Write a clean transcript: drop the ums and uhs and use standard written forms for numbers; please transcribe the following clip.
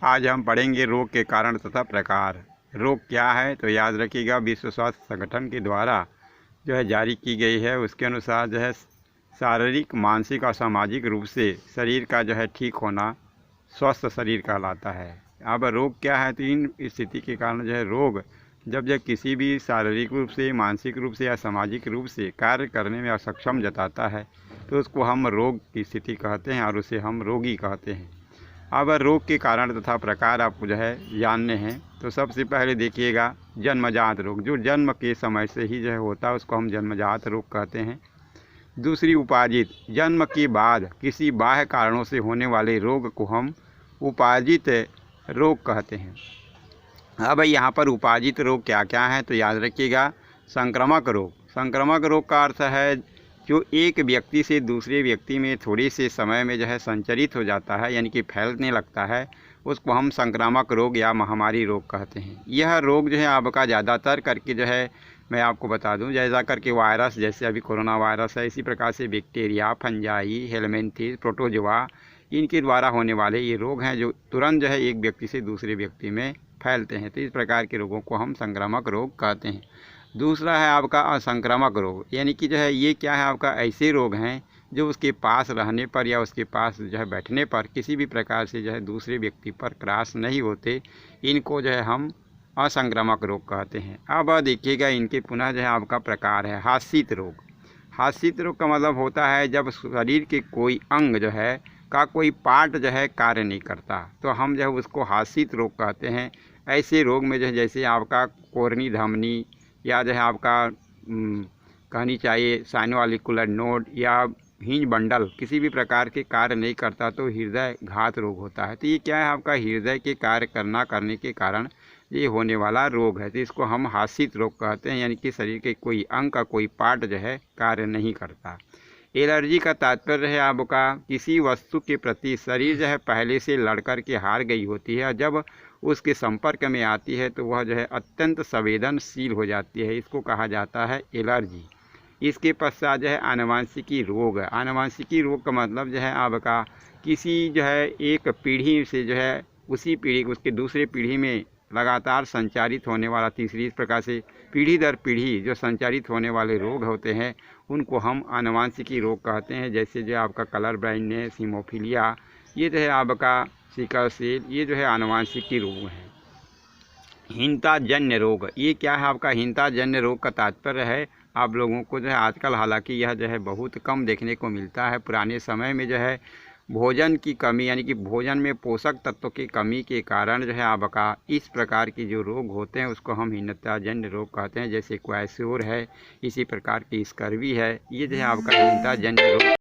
आज हम पढ़ेंगे रोग के कारण तथा प्रकार। रोग क्या है तो याद रखिएगा, विश्व स्वास्थ्य संगठन के द्वारा जो है जारी की गई है, उसके अनुसार जो है शारीरिक, मानसिक और सामाजिक रूप से शरीर का जो है ठीक होना स्वस्थ शरीर कहलाता है। अब रोग क्या है तो इन स्थिति के कारण जो है रोग जब किसी भी शारीरिक रूप से, मानसिक रूप से या सामाजिक रूप से कार्य करने में असक्षम जताता है तो उसको हम रोग की स्थिति कहते हैं और उसे हम रोगी कहते हैं। अब रोग के कारण तथा प्रकार आपको जो है जानने हैं तो सबसे पहले देखिएगा जन्मजात रोग, जो जन्म के समय से ही जो है होता है उसको हम जन्मजात रोग कहते हैं। दूसरी उपार्जित, जन्म के बाद किसी बाह्य कारणों से होने वाले रोग को हम उपार्जित रोग कहते हैं। अब यहाँ पर उपार्जित रोग क्या क्या है तो याद रखिएगा, संक्रामक रोग। संक्रामक रोग का अर्थ है जो एक व्यक्ति से दूसरे व्यक्ति में थोड़े से समय में जो है संचरित हो जाता है, यानी कि फैलने लगता है, उसको हम संक्रामक रोग या महामारी रोग कहते हैं। यह रोग जो है आपका ज़्यादातर करके जो है मैं आपको बता दूं, जैसा करके वायरस, जैसे अभी कोरोना वायरस है, इसी प्रकार से बैक्टीरिया, फंजाई, हेलमिंथेस, प्रोटोजोआ, इनके द्वारा होने वाले ये रोग हैं जो तुरंत जो है एक व्यक्ति से दूसरे व्यक्ति में फैलते हैं। तो इस प्रकार के रोगों को हम संक्रामक रोग कहते हैं। दूसरा है आपका असंक्रामक रोग, यानी कि जो है ये क्या है, आपका ऐसे रोग हैं जो उसके पास रहने पर या उसके पास जो है बैठने पर किसी भी प्रकार से जो है दूसरे व्यक्ति पर क्रॉस नहीं होते, इनको जो है हम असंक्रामक रोग कहते हैं। अब देखिएगा इनके पुनः जो है आपका प्रकार है हास्यित रोग। हास्यित रोग का मतलब होता है जब शरीर के कोई अंग जो है का कोई पार्ट जो है कार्य नहीं करता तो हम जो है उसको हास्यित रोग कहते हैं। ऐसे रोग में जो है जैसे आपका कोरनी धमनी या जो है आपका कहनी चाहिए साइनोवालिकुलर नोड या हिंज बंडल किसी भी प्रकार के कार्य नहीं करता तो हृदय घात रोग होता है। तो ये क्या है, आपका हृदय के कार्य करने के कारण ये होने वाला रोग है। तो इसको हम हास्यित रोग कहते हैं, यानी कि शरीर के कोई अंग का कोई पार्ट जो है कार्य नहीं करता। एलर्जी का तात्पर्य है आपका किसी वस्तु के प्रति शरीर जो है पहले से लड़कर के हार गई होती है और जब उसके संपर्क में आती है तो वह जो है अत्यंत संवेदनशील हो जाती है, इसको कहा जाता है एलर्जी। इसके पश्चात जो है आनुवंशिकी रोग है। आनुवंशिकी रोग का मतलब जो है आपका किसी जो है एक पीढ़ी से जो है उसी पीढ़ी उसके दूसरे पीढ़ी में लगातार संचारित होने वाला, तीसरी इस प्रकार से पीढ़ी दर पीढ़ी जो संचारित होने वाले रोग होते हैं उनको हम आनुवंशिकी रोग कहते हैं। जैसे जो आपका कलर ब्लाइंडनेस, हीमोफीलिया, ये जो है आपका सिकल सेल, ये जो है आनुवंशिकी रोग हैं। हीनताजन्य रोग, ये क्या है, आपका हीनताजन्य रोग का तात्पर्य है आप लोगों को जो है आजकल, हालांकि यह जो है बहुत कम देखने को मिलता है, पुराने समय में जो है भोजन की कमी, यानी कि भोजन में पोषक तत्वों की कमी के कारण जो है आपका इस प्रकार के जो रोग होते हैं उसको हम हीनताजन्य रोग कहते हैं। जैसे क्वैशोर है, इसी प्रकार की स्कर्वी है, ये जो है आपका हीनताजन्य रोग